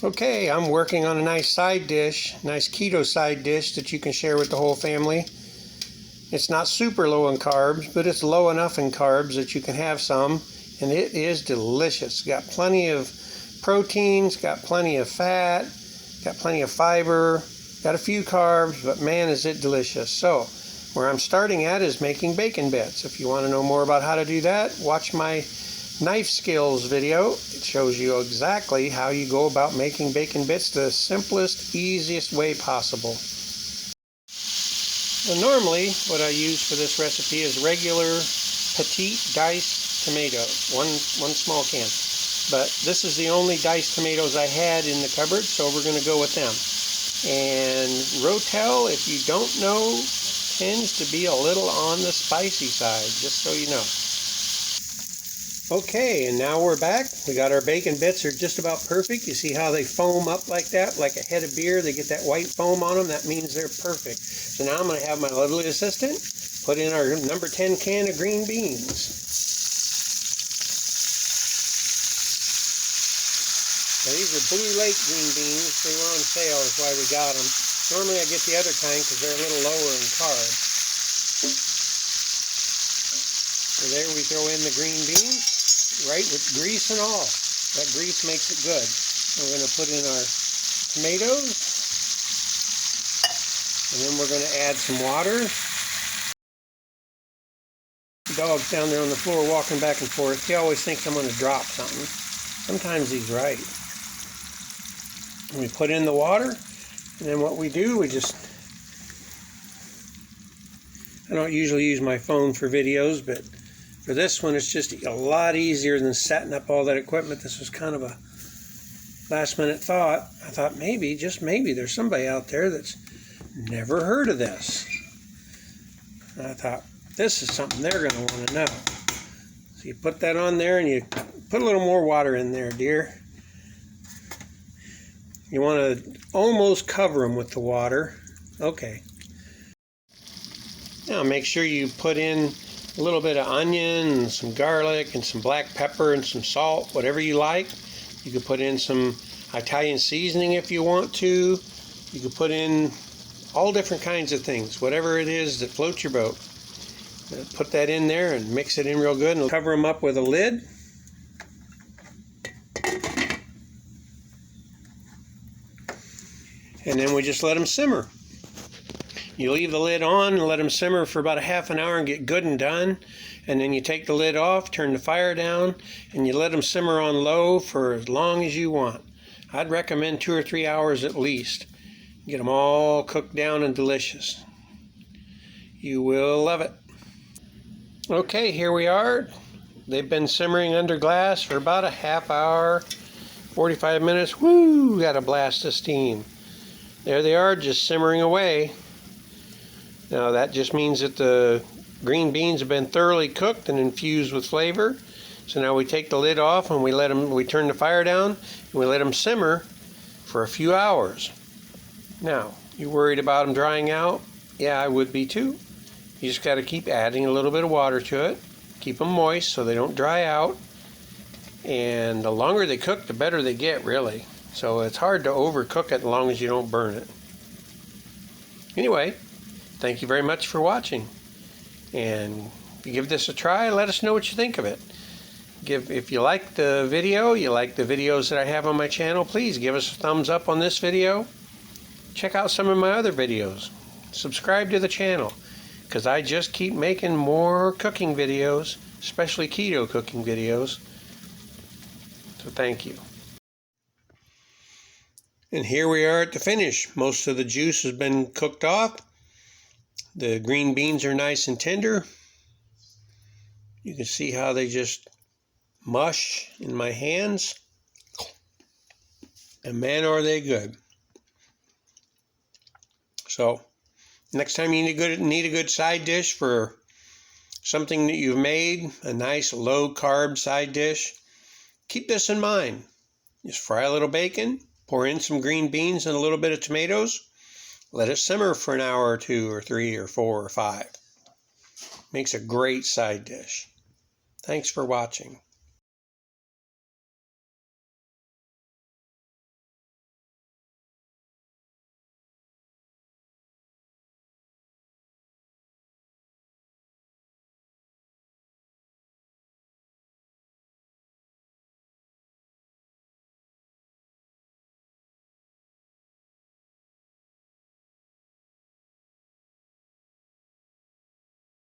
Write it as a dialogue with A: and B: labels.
A: Okay, I'm working on a nice side dish, nice keto side dish that you can share with the whole family. It's not super low in carbs, but it's low enough in carbs that you can have some, and it is delicious. Got plenty of proteins, got plenty of fat, got plenty of fiber, got a few carbs, but man is it delicious. So, where I'm starting at is making bacon bits. If you want to know more about how to do that, watch my knife skills video. It shows you exactly how you go about making bacon bits the simplest, easiest way possible. Now, normally, what I use for this recipe is regular petite diced tomatoes, one small can. But this is the only diced tomatoes I had in the cupboard, so we're going to go with them. And Rotel, if you don't know, tends to be a little on the spicy side, just so you know. Okay, and now we're back. We got our bacon bits. They're just about perfect. You see how they foam up like that, like a head of beer? They get that white foam on them. That means they're perfect. So now I'm going to have my lovely assistant put in our number 10 can of green beans. Now, these are Blue Lake green beans. They were on sale, is why we got them. Normally I get the other kind because they're a little lower in carbs. So there we throw in the green beans. Right, with grease and all. That grease makes it good. We're going to put in our tomatoes. And then we're going to add some water. The dog's down there on the floor walking back and forth. He always thinks I'm going to drop something. Sometimes he's right. And we put in the water. And then what we do, we just... I don't usually use my phone for videos, but for this one, it's just a lot easier than setting up all that equipment. This was kind of a last-minute thought. I thought maybe, just maybe, there's somebody out there that's never heard of this. And I thought, this is something they're going to want to know. So you put that on there, and you put a little more water in there, dear. You want to almost cover them with the water. Okay. Now make sure you put in a little bit of onion and some garlic and some black pepper and some salt, whatever you like. You could put in some Italian seasoning if you want to. You could put in all different kinds of things, whatever it is that floats your boat. Put that in there and mix it in real good and cover them up with a lid. And then we just let them simmer. You leave the lid on and let them simmer for about a half an hour and get good and done. And then you take the lid off, turn the fire down, and you let them simmer on low for as long as you want. I'd recommend 2 or 3 hours at least. Get them all cooked down and delicious. You will love it. Okay, here we are. They've been simmering under glass for about a half hour, 45 minutes. Woo, got a blast of steam. There they are, just simmering away. Now that just means that the green beans have been thoroughly cooked and infused with flavor. So now we take the lid off and we turn the fire down and we let them simmer for a few hours. Now, you worried about them drying out? Yeah, I would be too. You just got to keep adding a little bit of water to it. Keep them moist so they don't dry out. And the longer they cook, the better they get, really. So it's hard to overcook it as long as you don't burn it. Anyway, thank you very much for watching. And if you give this a try, let us know what you think of it. If you like the video, you like the videos that I have on my channel, please give us a thumbs up on this video. Check out some of my other videos. Subscribe to the channel, because I just keep making more cooking videos, especially keto cooking videos. So thank you. And here we are at the finish. Most of the juice has been cooked off. The green beans are nice and tender. You can see how they just mush in my hands. And man, are they good. So, next time you need a good side dish for something that you've made, a nice low-carb side dish, keep this in mind. Just fry a little bacon, pour in some green beans and a little bit of tomatoes. Let it simmer for an hour or 2 or 3 or 4 or 5. Makes a great side dish. Thanks for watching.